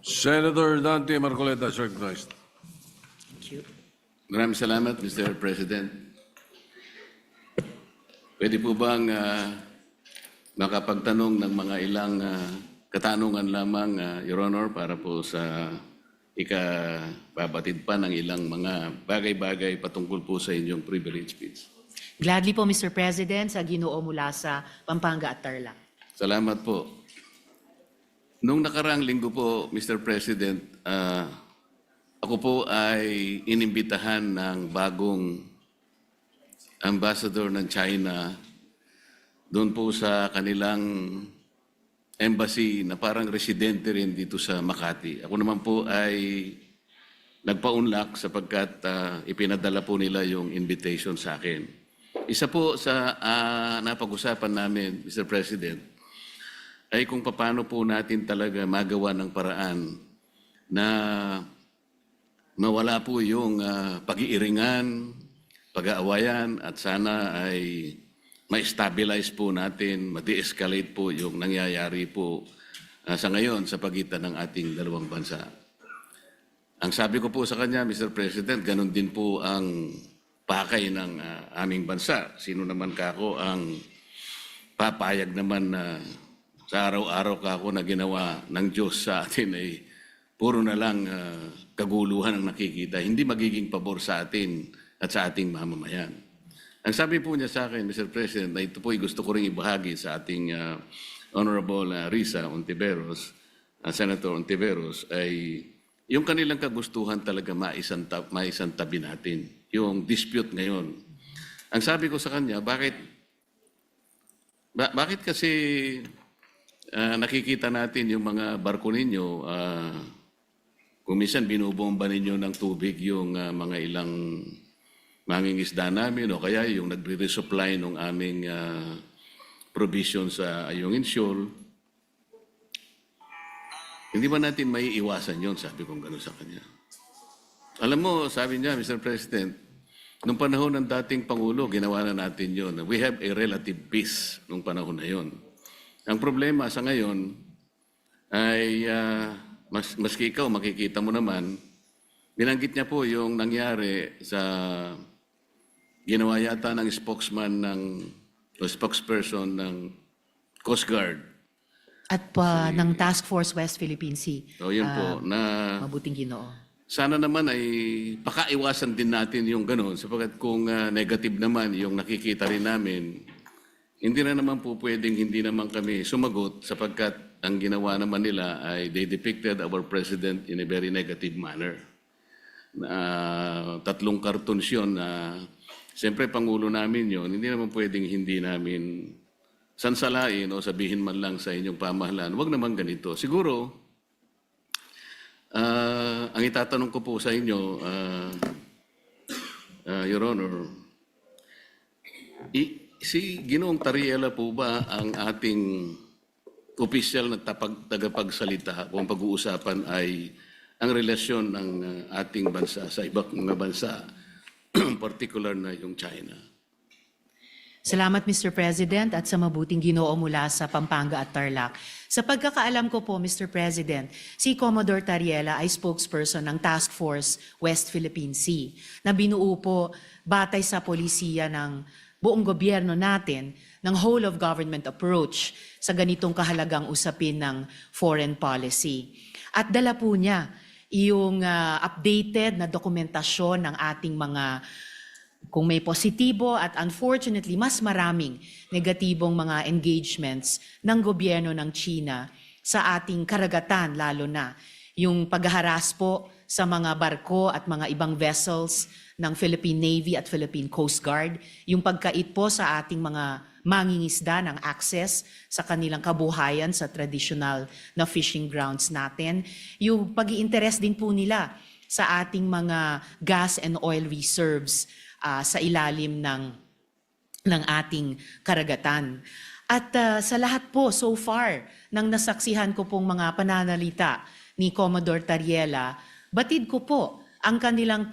Senator Dante Marcoleta is recognized. Thank you. Maraming salamat, Mr. President. Pwede po bang makapagtanong ng mga ilang katanungan lamang, Your Honor, para po sa ikababatid pa ng ilang mga bagay-bagay patungkol po sa inyong privilege speech. Gladly po, Mr. President, sa Ginoo mula sa Pampanga at Tarlac. Salamat po. Nung nakaraang linggo po, Mr. President, ako po ay inimbitahan ng bagong ambassador ng China doon po sa kanilang embassy na parang residente rin dito sa Makati. Ako naman po ay nagpa-unlock sapagkat ipinadala po nila yung invitation sa akin. Isa po sa napag-usapan namin, Mr. President, ay kung paano po natin talaga magawa ng paraan na mawala po yung pag-iiringan, pag-aawayan at sana ay ma-stabilize po natin, ma-de-escalate po yung nangyayari po sa ngayon sa pagitan ng ating dalawang bansa. Ang sabi ko po sa kanya, Mr. President, ganun din po ang pakay ng aming bansa. Sino naman kako ang papayag naman na sa araw-araw kako na ginawa ng Diyos sa atin ay puro na lang kaguluhan ang nakikita. Hindi magiging pabor sa atin at sa ating mamamayan. Ang sabi po niya sa akin, Mr. President, na ito po ay gusto ko rin ibahagi sa ating Honorable Risa Ontiveros, Senator Ontiveros, ay yung kanilang kagustuhan talaga maisantabi natin, yung dispute ngayon. Ang sabi ko sa kanya, bakit kasi nakikita natin yung mga barko ninyo, kung minsan binubomba ninyo ng tubig yung mga ilang mangingisda namin o kaya yung nagre-resupply ng aming provision sa Ayungin Shoal. Hindi ba natin may iwasan yun? Sabi kong gano'n sa kanya. Alam mo, sabi niya, Mr. President, nung panahon ng dating Pangulo, ginawa na natin yun. We have a relative peace nung panahon na yun. Ang problema sa ngayon ay, maski ikaw, makikita mo naman, binanggit niya po yung nangyari sa ginawa yata ng spokesperson ng Coast Guard. At ng Task Force West Philippine Sea. So yun po, na Mabuting Ginoo. sana naman ay pakaiwasan din natin yung gano'n sapagkat kung negative naman yung nakikita rin namin, hindi na naman po pwedeng hindi naman kami sumagot sapagkat ang ginawa naman nila ay they depicted our president in a very negative manner. 3 cartoons yun na siyempre Pangulo namin yun, hindi naman pwedeng hindi namin sansalain o sabihin man lang sa inyong pamahalaan, huwag naman ganito. Siguro, ang itatanong ko po sa inyo, Your Honor, si Ginoong Tariela po ba ang ating opisyal na tagapagsalita kung pag-uusapan ay ang relasyon ng ating bansa sa ibang mga bansa, particular na yung China? Salamat, Mr. President, at sa Mabuting Ginoo mula sa Pampanga at Tarlac. Sa pagkakaalam ko po, Mr. President, si Commodore Tariela ay spokesperson ng Task Force West Philippine Sea na binuo po batay sa polisiya ng buong gobyerno natin ng whole of government approach sa ganitong kahalagang usapin ng foreign policy. At dala po niya yung updated na dokumentasyon ng ating mga kung may positibo at unfortunately mas maraming negatibong mga engagements ng gobyerno ng China sa ating karagatan, lalo na yung paghaharas po sa mga barko at mga ibang vessels ng Philippine Navy at Philippine Coast Guard, yung pagkait po sa ating mga mangingisda ng access sa kanilang kabuhayan sa traditional na fishing grounds natin, yung pag-i-interest din po nila sa ating mga gas and oil reserves sa ilalim ng ating karagatan. At sa lahat po, so far, nang nasaksihan ko pong mga pananalita ni Commodore Tariela, batid ko po ang kanilang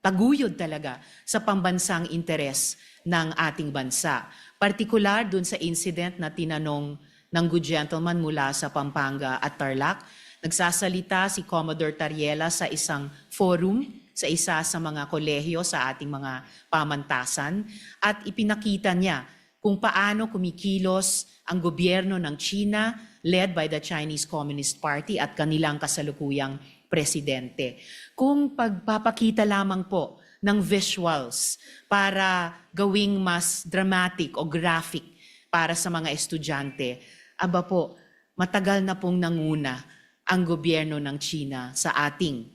paguyod talaga sa pambansang interes ng ating bansa. Partikular dun sa incident na tinanong ng good gentleman mula sa Pampanga at Tarlac, Nagsasalita si Commodore Tariela sa isang forum, sa isa sa mga kolehiyo sa ating mga pamantasan at ipinakita niya kung paano kumikilos ang gobyerno ng China led by the Chinese Communist Party at kanilang kasalukuyang presidente. Kung pagpapakita lamang po ng visuals para gawing mas dramatic o graphic para sa mga estudyante, aba po, matagal na pong nanguna ang gobyerno ng China sa ating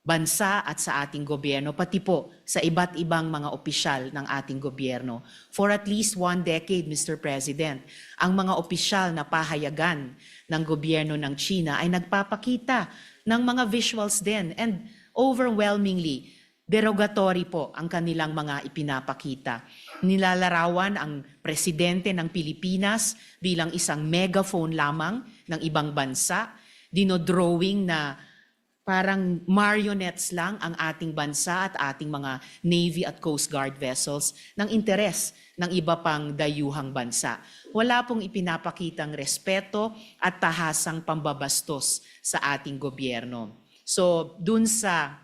bansa at sa ating gobyerno, pati po sa iba't ibang mga opisyal ng ating gobyerno. For at least 1 decade, Mr. President, ang mga opisyal na pahayagan ng gobyerno ng China ay nagpapakita ng mga visuals din and overwhelmingly derogatory po ang kanilang mga ipinapakita. Nilalarawan ang presidente ng Pilipinas bilang isang megaphone lamang ng ibang bansa, dinodrawing na parang marionettes lang ang ating bansa at ating mga Navy at Coast Guard vessels ng interes ng iba pang dayuhang bansa. Wala pong ipinapakitang respeto at tahasang pambabastos sa ating gobyerno. So, dun sa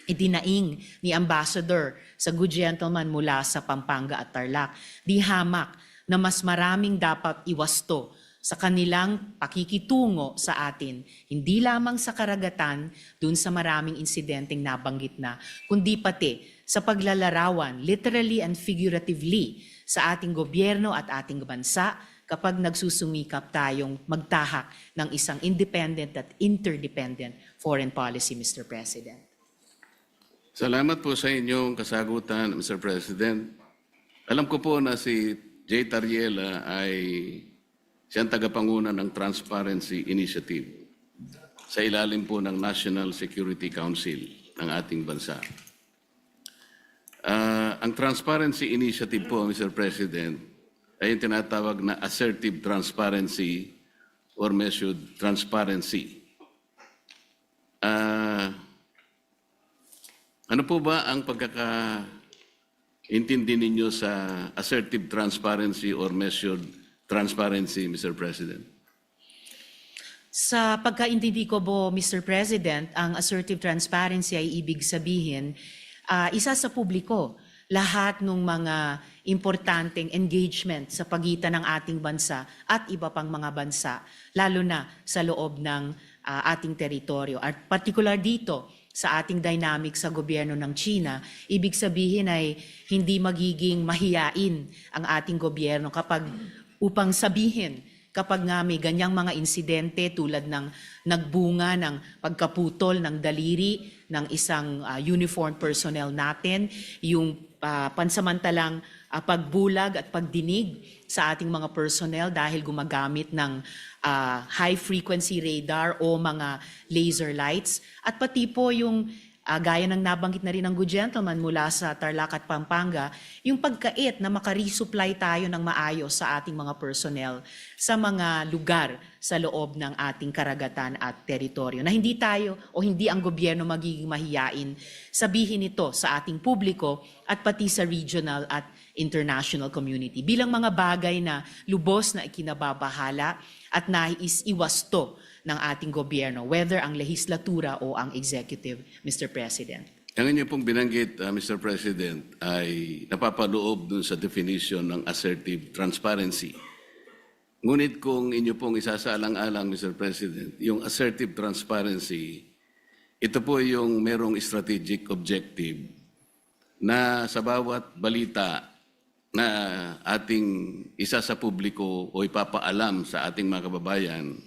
idinaing ni Ambassador sa good gentleman mula sa Pampanga at Tarlac, di hamak na mas maraming dapat iwasto sa kanilang pakikitungo sa atin, hindi lamang sa karagatan, dun sa maraming insidenteng nabanggit na, kundi pati sa paglalarawan, literally and figuratively, sa ating gobyerno at ating bansa kapag nagsusumikap tayong magtahak ng isang independent at interdependent foreign policy, Mr. President. Salamat po sa inyong kasagutan, Mr. President. Alam ko po na si J. Tariela ay siyang tagapanguna ng Transparency Initiative sa ilalim po ng National Security Council ng ating bansa. Ang Transparency Initiative po, Mr. President, ay yung tinatawag na assertive transparency or measured transparency. Ano po ba ang pagkakaintindi ninyo sa assertive transparency or measured transparency, Mr. President? Sa pagkaintindi ko po, Mr. President, ang assertive transparency ay ibig sabihin, isa sa publiko, lahat ng mga importanteng engagement sa pagitan ng ating bansa at iba pang mga bansa, lalo na sa loob ng ating teritoryo. At particular dito, sa ating dynamic sa gobyerno ng China, ibig sabihin ay hindi magiging mahiyain ang ating gobyerno upang sabihin kapag nga may ganyang mga insidente tulad ng nagbunga ng pagkaputol ng daliri ng isang uniformed personnel natin, yung pansamantalang pagbulag at pagdinig sa ating mga personnel dahil gumagamit ng high-frequency radar o mga laser lights. At pati po yung gaya ng nabanggit na rin ng good gentleman mula sa Tarlac at Pampanga, yung pagkait na makaresupply tayo ng maayos sa ating mga personnel sa mga lugar sa loob ng ating karagatan at teritoryo. Na hindi tayo o hindi ang gobyerno magiging mahiyain sabihin ito sa ating publiko at pati sa regional at international community bilang mga bagay na lubos na ikinababahala at nais iwasto ng ating gobyerno, whether ang lehislatura o ang executive, Mr. President. Ang inyo pong binanggit, Mr. President, ay napapaloob dun sa definition ng assertive transparency. Ngunit kung inyo pong isasaalang-alang, Mr. President, yung assertive transparency, ito po yung merong strategic objective na sa bawat balita na ating isa sa publiko o ipapaalam sa ating mga kababayan,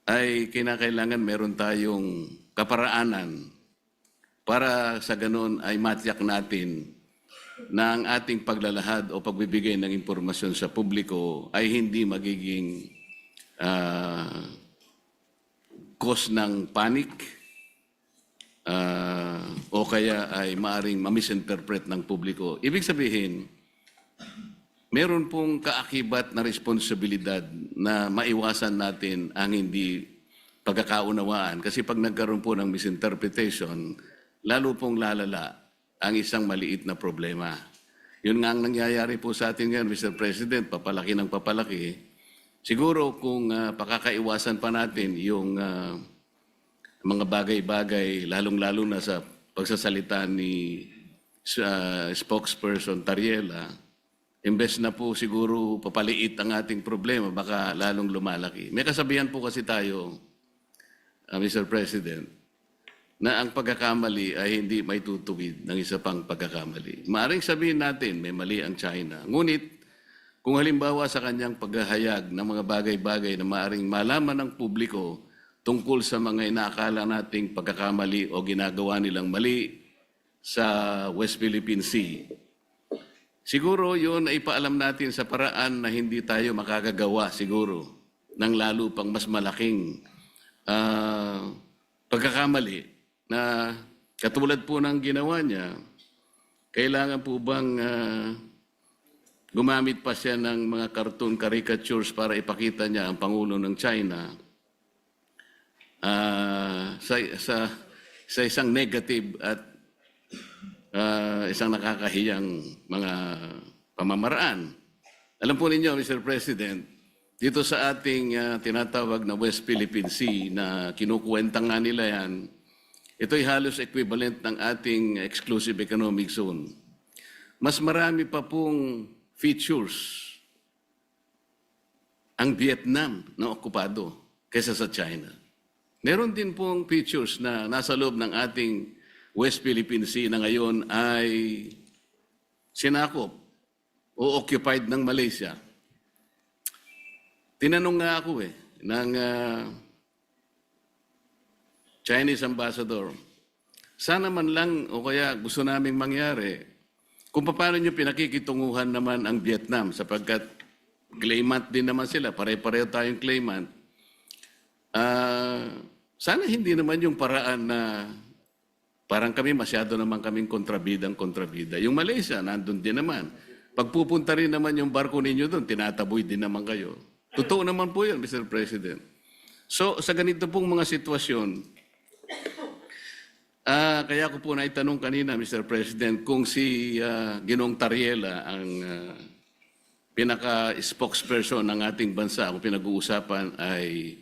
ay kinakailangan meron tayong kaparaanan para sa ganun ay matiyak natin na ang ating paglalahad o pagbibigay ng impormasyon sa publiko ay hindi magiging cause ng panic o kaya ay maaring ma-misinterpret ng publiko. Ibig sabihin, meron pong kaakibat na responsibilidad na maiwasan natin ang hindi pagkakaunawaan. Kasi pag nagkaroon po ng misinterpretation, lalo pong lalala ang isang maliit na problema. Yun nga ang nangyayari po sa atin ngayon, Mr. President, papalaki ng papalaki. siguro kung pakakaiwasan pa natin yung mga bagay-bagay, lalong-lalo na sa pagsasalita ni spokesperson Tariela, imbes na po siguro papaliit ang ating problema, baka lalong lumalaki. May kasabihan po kasi tayo, Mr. President, na ang pagkakamali ay hindi may tutuwid ng isa pang pagkakamali. Maaring sabihin natin, may mali ang China. Ngunit, kung halimbawa sa kanyang paghahayag ng mga bagay-bagay na maaring malaman ng publiko tungkol sa mga inaakala nating pagkakamali o ginagawa nilang mali sa West Philippine Sea, siguro yun ay ipaalam natin sa paraan na hindi tayo makakagawa siguro ng lalo pang mas malaking pagkakamali na katulad po ng ginawa niya. Kailangan po bang gumamit pa siya ng mga cartoon caricatures para ipakita niya ang Pangulo ng China sa isang negative at isang nakakahiyang mga pamamaraan. Alam po ninyo, Mr. President, dito sa ating tinatawag na West Philippine Sea na kinukuwenta nga nila yan, ito'y halos equivalent ng ating exclusive economic zone. Mas marami pa pong features ang Vietnam na okupado kaysa sa China. Meron din pong features na nasa loob ng ating West Philippine Sea na ngayon ay sinakop o occupied ng Malaysia. Tinanong nga ako ng Chinese ambassador, sana man lang o kaya gusto naming mangyari kung paano nyo pinakikitunguhan naman ang Vietnam sapagkat claimant din naman sila, pare-pareho tayong claimant. Sana hindi naman yung paraan na parang kami masyado naman kaming kontrabida. Yung Malaysia, nandun din naman. Pagpupunta rin naman yung barko ninyo doon, tinataboy din naman kayo. Totoo naman po yun, Mr. President. So, sa ganito pong mga sitwasyon, kaya ko po naitanong kanina, Mr. President, kung si Ginoong Tariela ang pinaka-spokesperson ng ating bansa, kung pinag-uusapan ay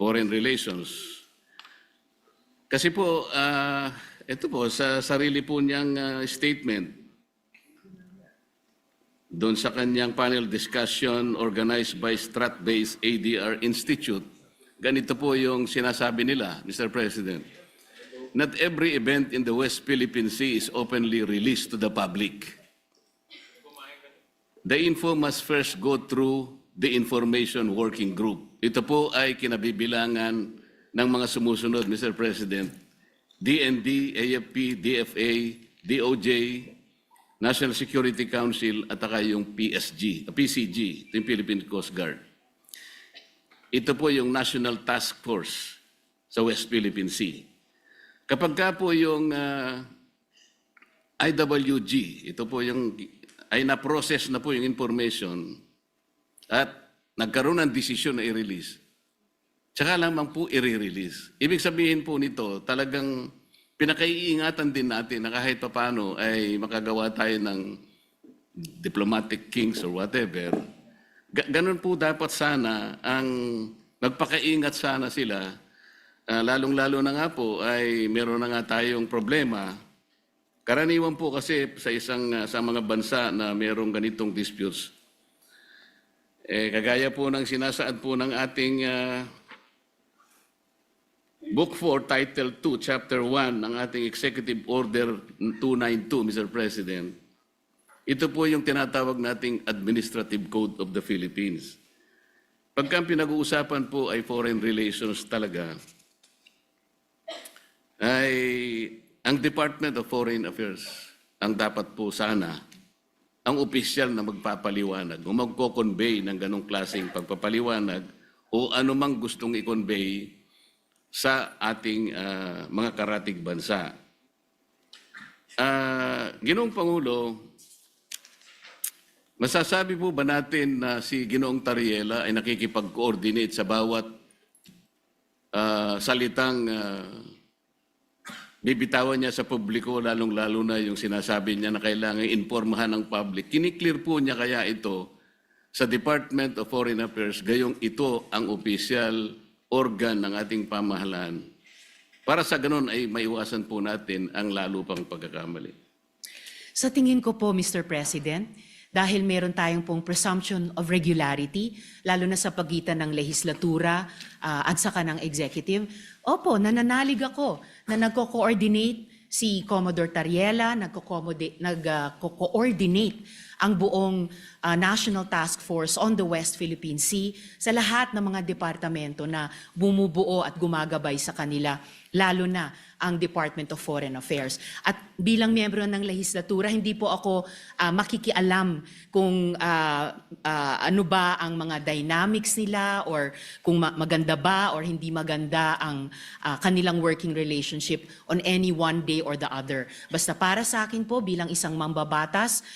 foreign relations. Kasi po, ito po, sa sarili po niyang statement, doon sa kanyang panel discussion organized by Strat-based ADR Institute, ganito po yung sinasabi nila, Mr. President. Not every event in the West Philippine Sea is openly released to the public. The info must first go through the Information Working Group. Ito po ay kinabibilangan ng mga sumusunod, Mr. President, DND, AFP, DFA, DOJ, National Security Council at saka yung PCG, yung Philippine Coast Guard. Ito po yung National Task Force sa West Philippine Sea. Kapag ka po yung IWG, ito po yung ay na-process na po yung information at nagkaroon ng desisyon na i-release, tsaka lamang po i-release. Ibig sabihin po nito, talagang pinakaiingatan din natin na kahit paano ay makagawa tayo ng diplomatic kings or whatever. Ganun po dapat sana ang magpakaingat sana sila. Lalong-lalo na nga po ay meron na nga tayong problema. Karaniwan po kasi sa mga bansa na merong ganitong disputes. Kagaya po ng sinasaad po ng ating Book 4, Title 2, Chapter 1 ng ating Executive Order 292, Mr. President. Ito po yung tinatawag nating Administrative Code of the Philippines. Pagka pinag-uusapan po ay foreign relations talaga, ay ang Department of Foreign Affairs ang dapat po sana ang opisyal na magpapaliwanag o magko-convey ng ganong klaseng pagpapaliwanag o anumang gustong i-convey sa ating mga karatig bansa. Ginoong Pangulo, masasabi po ba natin na si Ginoong Tariela ay nakikipag-coordinate sa bawat salitang bibitawan niya sa publiko, lalong-lalo na yung sinasabi niya na kailangan informahan ng public? Kiniklear po niya kaya ito sa Department of Foreign Affairs, gayong ito ang opisyal organ ng ating pamahalaan, para sa ganun ay maiwasan po natin ang lalo pang pagkakamali. Sa tingin ko po, Mr. President, dahil meron tayong pong presumption of regularity, lalo na sa pagitan ng lehislatura at saka ng executive, opo, nananalig ako na nagko-coordinate si Commodore Tariela, nagko-coordinate ang buong National Task Force on the West Philippine Sea sa lahat ng mga departamento na bumubuo at gumagabay sa kanila, lalo na ang Department of Foreign Affairs. At bilang miyembro ng lehislatura, hindi po ako makikialam kung ano ba ang mga dynamics nila or kung maganda ba or hindi maganda ang kanilang working relationship on any one day or the other. Basta para sa akin po, bilang isang mambabatas,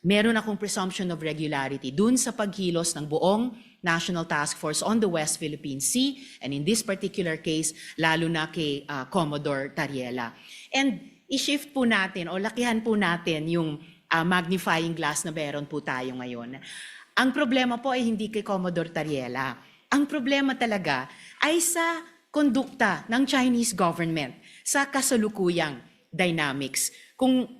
meron akong presumption of regularity dun sa pagkilos ng buong National Task Force on the West Philippine Sea, and in this particular case, lalo na kay Commodore Tariela. And i-shift po natin o lakihan po natin yung magnifying glass na meron po tayo ngayon. Ang problema po ay hindi kay Commodore Tariela. Ang problema talaga ay sa kondukta ng Chinese government sa kasalukuyang dynamics. Kung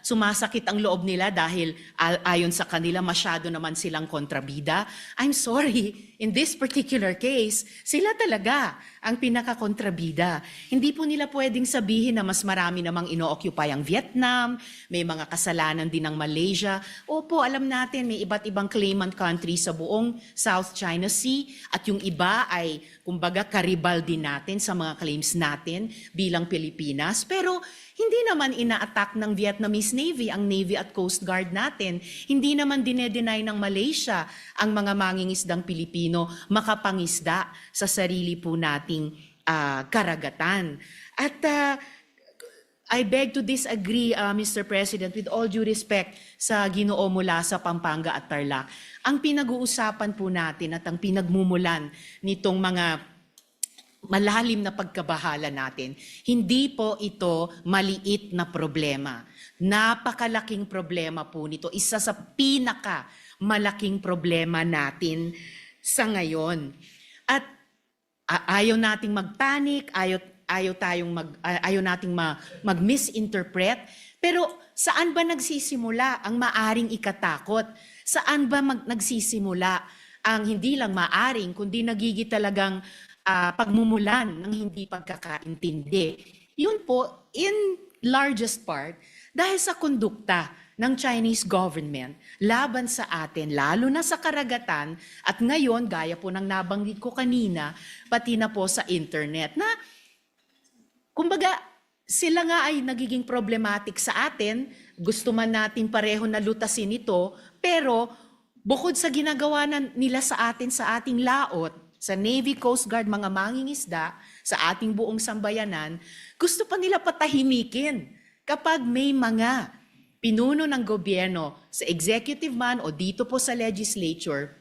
sumasakit ang loob nila dahil ayon sa kanila masyado naman silang kontrabida. I'm sorry, in this particular case, sila talaga ang pinaka-kontrabida. Hindi po nila pwedeng sabihin na mas marami namang ino-occupy ang Vietnam, may mga kasalanan din ng Malaysia. Opo, alam natin may iba't ibang claimant country sa buong South China Sea at yung iba ay kumbaga karibal din natin sa mga claims natin bilang Pilipinas. Pero hindi naman ina-attack ng Vietnamese Navy ang Navy at Coast Guard natin. Hindi naman dinedenay ng Malaysia ang mga mangingisdang Pilipino makapangisda sa sarili po nating karagatan. At I beg to disagree, Mr. President, with all due respect sa Ginoo mula sa Pampanga at Tarlac. Ang pinag-uusapan po natin at ang pinagmumulan nitong mga malalim na pagkabahala natin, hindi po ito maliit na problema. Napakalaking problema po nito. Isa sa malaking problema natin sa ngayon. At ayaw nating magpanik, ayaw nating mag-misinterpret. Pero saan ba nagsisimula ang maaring ikatakot? Saan ba nagsisimula ang hindi lang maaring, kundi nagigit talagang pagmumulan ng hindi pagkakaintindi? Yun po, in largest part, dahil sa kondukta ng Chinese government laban sa atin, lalo na sa karagatan, at ngayon, gaya po ng nabanggit ko kanina, pati na po sa internet, na kumbaga, sila nga ay nagiging problematic sa atin, gusto man natin pareho na lutasin ito, pero bukod sa ginagawa nila sa atin sa ating laot, sa Navy, Coast Guard, mga mangingisda, sa ating buong sambayanan, gusto pa nila patahimikin kapag may mga pinuno ng gobyerno sa executive man o dito po sa legislature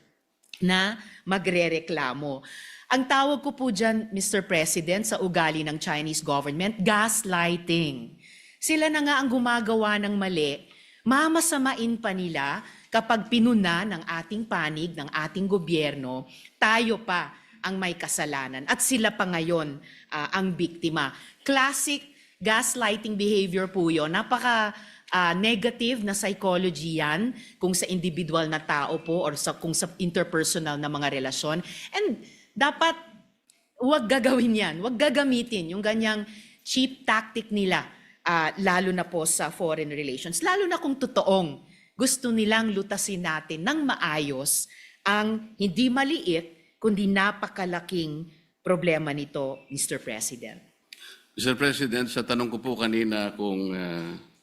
na magrereklamo. Ang tawag ko po dyan, Mr. President, sa ugali ng Chinese government, gaslighting. Sila na nga ang gumagawa ng mali, mamasamain pa nila kapag pinuna ng ating panig, ng ating gobyerno, tayo pa ang may kasalanan at sila pa ngayon ang biktima. Classic gaslighting behavior po yun. Napaka-negative na psychology yan kung sa individual na tao po or kung sa interpersonal na mga relasyon. And dapat huwag gagawin yan, huwag gagamitin yung ganyang cheap tactic nila, lalo na po sa foreign relations. Lalo na kung totoong gusto nilang lutasin natin ng maayos ang hindi maliit, kundi napakalaking problema nito, Mr. President. Mr. President, sa tanong ko po kanina kung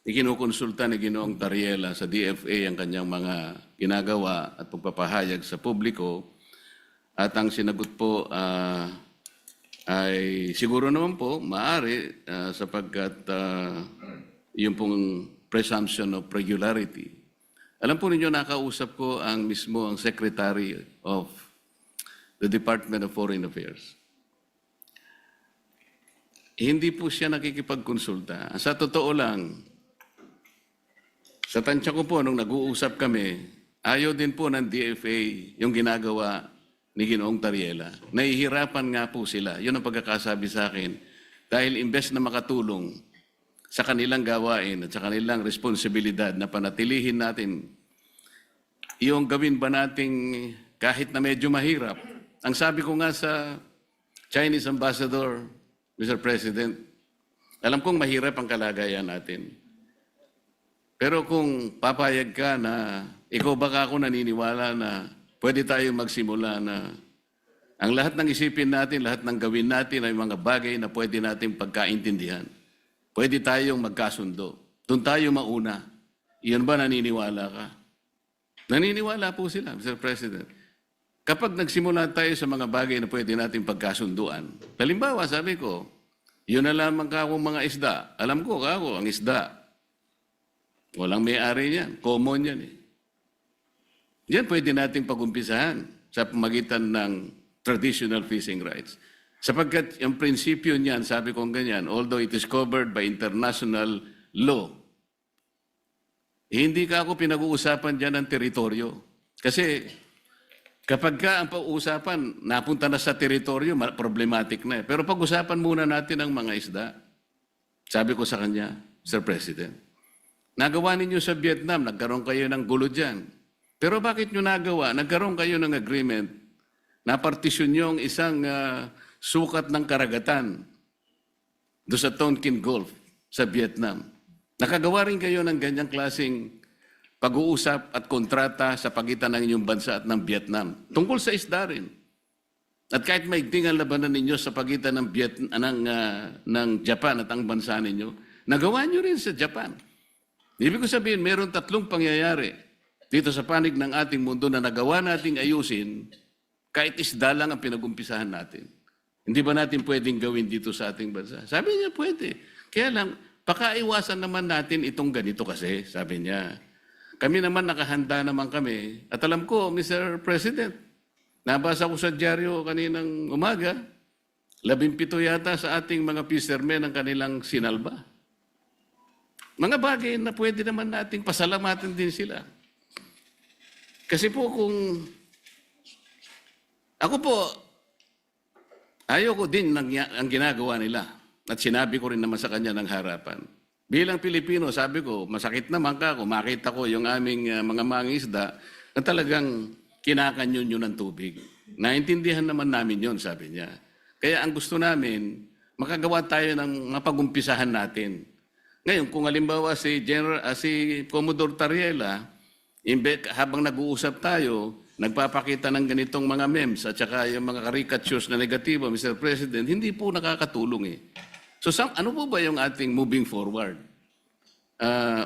ikinukonsulta ni Ginoong Tariela sa DFA ang kanyang mga ginagawa at pagpapahayag sa publiko, at ang sinagot po ay siguro naman po, maaari sapagkat yung pong presumption of regularity. Alam po ninyo, nakausap ko ang Secretary of the Department of Foreign Affairs. Hindi po siya nakikipagkonsulta. Sa totoo lang, sa tansya ko po, nung nag-uusap kami, ayaw din po ng DFA yung ginagawa ni Ginoong Tariela. Nahihirapan nga po sila. Yun ang pagkakasabi sa akin. Dahil imbes na makatulong sa kanilang gawain at sa kanilang responsibilidad na panatilihin natin yung gawin ba nating kahit na medyo mahirap. Ang sabi ko nga sa Chinese Ambassador, Mr. President, alam kong mahirap ang kalagayan natin. Pero kung papayag ka na, ikaw baka ako naniniwala na pwede tayong magsimula na ang lahat ng isipin natin, lahat ng gawin natin ay mga bagay na pwede natin pagkaintindihan. Pwede tayong magkasundo. Doon tayo mauna. Iyon ba naniniwala ka? Naniniwala po sila, Mr. President. Kapag nagsimula tayo sa mga bagay na pwede natin pagkasunduan, halimbawa, sabi ko, yun na lamang kakong mga isda. Alam ko, kako, ang isda. Walang may-ari niyan. Common yan eh. Yan pwede nating pag-umpisahan sa pamagitan ng traditional fishing rights. Sapagkat yung prinsipyo niyan, sabi kong ganyan, although it is covered by international law, hindi ka ako pinag-uusapan dyan ng teritoryo. Kasi kapag ka ang pag-uusapan, napunta na sa teritoryo, problematic na eh. Pero pag-usapan muna natin ang mga isda. Sabi ko sa kanya, Sir President, nagawa ninyo sa Vietnam, nagkaroon kayo ng gulo dyan. Pero bakit nyo nagawa? Nagkaroon kayo ng agreement na partisyon nyo ang isang sukat ng karagatan doon sa Tonkin Gulf sa Vietnam. Nakagawa rin kayo ng ganyang klaseng pag-uusap at kontrata sa pagitan ng inyong bansa at ng Vietnam. Tungkol sa isda rin. At kahit may ang labanan ninyo sa pagitan ng Japan at ang bansa ninyo, nagawa nyo rin sa Japan. Ibig ko sabihin, meron tatlong pangyayari dito sa panig ng ating mundo na nagawa nating ayusin kahit isda lang ang pinag-umpisahan natin. Hindi ba natin pwedeng gawin dito sa ating bansa? Sabi niya, pwede. Kaya lang, pakaiwasan naman natin itong ganito kasi, sabi niya. Kami naman nakahanda naman kami. At alam ko, Mr. President, nabasa ko sa dyaryo kaninang umaga, 17 yata sa ating mga fishermen ang kanilang sinalba. Mga bagay na pwede naman nating pasalamatin din sila. Kasi po kung ako po, ayoko din ang ginagawa nila. At sinabi ko rin naman sa kanya ng harapan. Bilang Pilipino, sabi ko, masakit naman ka kung makita ko yung aming mga mangingisda na talagang kinakanyon yun ng tubig. Naintindihan naman namin yon, sabi niya. Kaya ang gusto namin, makagawa tayo ng mapagumpisahan natin. Ngayon, kung halimbawa si Commodore Tariela, habang nag-uusap tayo, nagpapakita ng ganitong mga memes at saka yung mga caricatures na negatibo, Mr. President, hindi po nakakatulong eh. So ano po ba yung ating moving forward?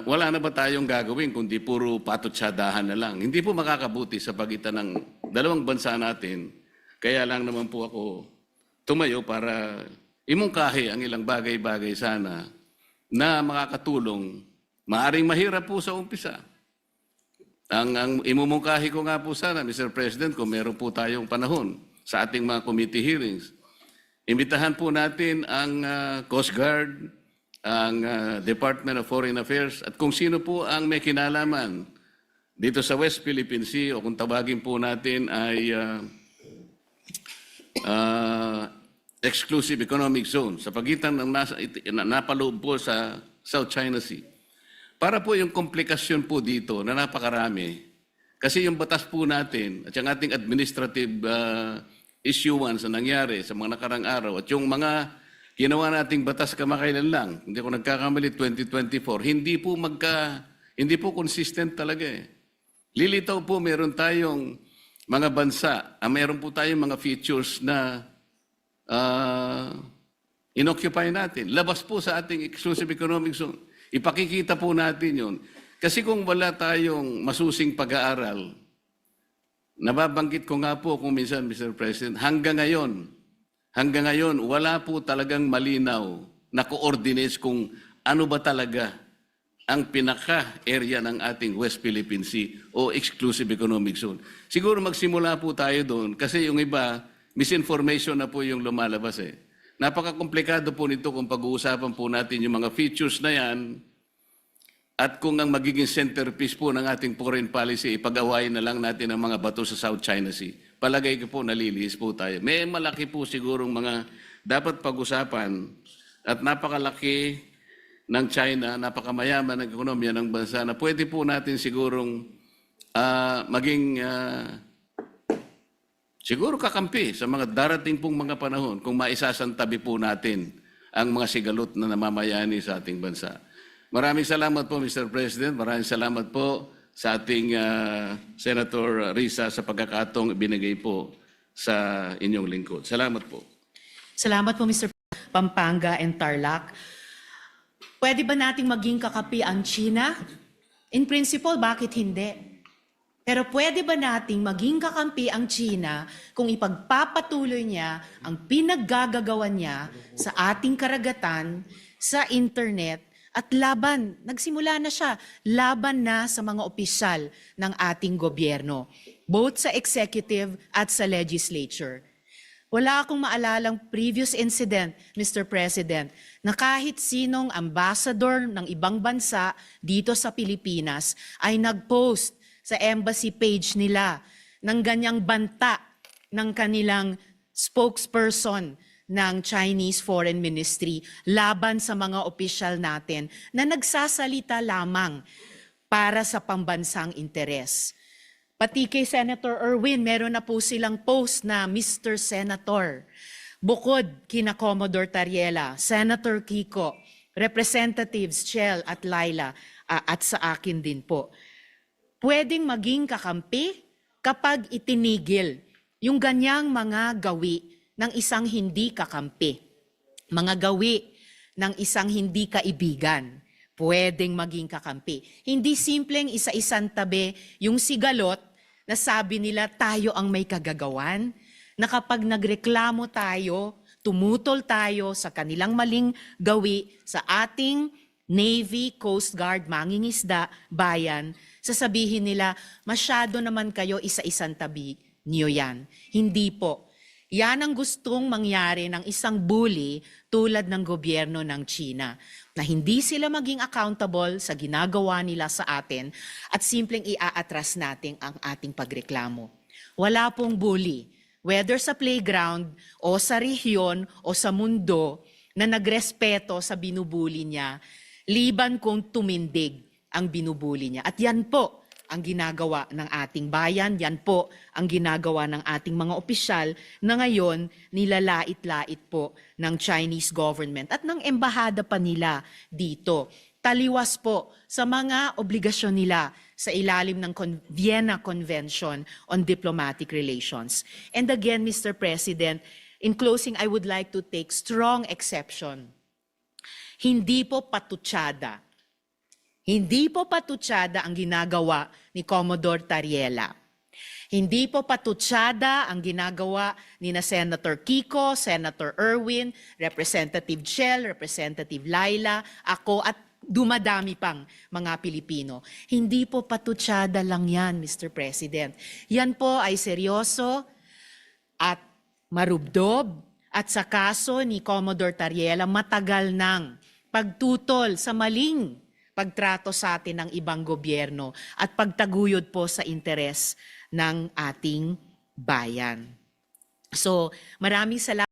Wala na ba tayong gagawin kundi puro patotsadahan na lang? Hindi po makakabuti sa pagitan ng dalawang bansa natin. Kaya lang naman po ako tumayo para imungkahi ang ilang bagay-bagay sana na makakatulong. Maaring mahirap po sa umpisa. Ang imumungkahi ko nga po sana, Mr. President, kung meron po tayong panahon sa ating mga committee hearings, imbitahan po natin ang Coast Guard, ang Department of Foreign Affairs, at kung sino po ang may kinalaman dito sa West Philippine Sea o kung tawagin po natin ay Exclusive Economic Zone sa pagitan ng napaloob po sa South China Sea. Para po yung komplikasyon po dito na napakarami, kasi yung batas po natin at yung ating administrative issuance na nangyari sa mga nakarang araw at yung mga ginawa nating batas kamakailan lang, hindi ko nagkakamali 2024, hindi po consistent talaga eh. Lilitaw po meron tayong mga bansa, meron po tayong mga features na inoccupy natin. Labas po sa ating exclusive economic zone. Ipakikita po natin yun. Kasi kung wala tayong masusing pag-aaral, nababanggit ko nga po kung minsan, Mr. President, hanggang ngayon, wala po talagang malinaw na coordinates kung ano ba talaga ang pinaka-area ng ating West Philippine Sea o Exclusive Economic Zone. Siguro magsimula po tayo doon kasi yung iba, misinformation na po yung lumalabas eh. Napaka-komplikado po nito kung pag-uusapan po natin yung mga features na yan. At kung ang magiging centerpiece po ng ating foreign policy, ipag-awayin na lang natin ang mga bato sa South China Sea, palagay ko po nalilihis po tayo. May malaki po sigurong mga dapat pag-usapan at napakalaki ng China, napakamayaman ng ekonomiya ng bansa na pwede po natin sigurong maging siguro kakampi sa mga darating pong mga panahon kung maisasantabi po natin ang mga sigalot na namamayani sa ating bansa. Maraming salamat po, Mr. President. Maraming salamat po sa ating Senator Risa sa pagkakataong ibinigay po sa inyong lingkod. Salamat po. Salamat po, Mr. Pampanga and Tarlac. Pwede ba nating maging kakapi ang China? In principle, bakit hindi? Pero pwede ba nating maging kakampi ang China kung ipagpapatuloy niya ang pinaggagawan niya sa ating karagatan, sa internet, at nagsimula na siya, laban na sa mga opisyal ng ating gobyerno, both sa executive at sa legislature. Wala akong maalalang previous incident, Mr. President, na kahit sinong ambassador ng ibang bansa dito sa Pilipinas ay nag-post sa embassy page nila ng ganyang banta ng kanilang spokesperson ng Chinese Foreign Ministry laban sa mga opisyal natin na nagsasalita lamang para sa pambansang interes. Pati kay Senator Erwin, meron na po silang post na Mr. Senator. Bukod kina Commodore Tariela, Senator Kiko, Representatives Chel at Laila, at sa akin din po. Pwedeng maging kakampi kapag itinigil yung ganyang mga gawi ng isang hindi kakampi, mga gawi ng isang hindi kaibigan, pwedeng maging kakampi. Hindi simpleng isa-isang tabi yung sigalot na sabi nila tayo ang may kagagawan, na kapag nagreklamo tayo, tumutol tayo sa kanilang maling gawi sa ating Navy, Coast Guard, mangingisda, bayan, sasabihin nila, masyado naman kayo isa-isang tabi niyo yan. Hindi po. Yan ang gustong mangyari ng isang bully tulad ng gobyerno ng China, na hindi sila maging accountable sa ginagawa nila sa atin at simpleng iaatras natin ang ating pagreklamo. Wala pong bully, whether sa playground o sa rehiyon o sa mundo, na nagrespeto sa binubuli niya, liban kung tumindig ang binubuli niya. At yan po ang ginagawa ng ating bayan, yan po ang ginagawa ng ating mga opisyal na ngayon nilalait-lait po ng Chinese government at ng embahada pa nila dito. Taliwas po sa mga obligasyon nila sa ilalim ng Vienna Convention on Diplomatic Relations. And again, Mr. President, in closing, I would like to take strong exception. Hindi po patutsada. Hindi po patutsada ang ginagawa ni Commodore Tariela. Hindi po patutsada ang ginagawa ni na Senator Kiko, Senator Erwin, Representative Chel, Representative Laila, ako at dumadami pang mga Pilipino. Hindi po patutsada lang yan, Mr. President. Yan po ay seryoso at marubdob at sa kaso ni Commodore Tariela matagal nang pagtutol sa maling pagtrato sa atin ng ibang gobyerno at pagtaguyod po sa interes ng ating bayan. So, maraming salamat.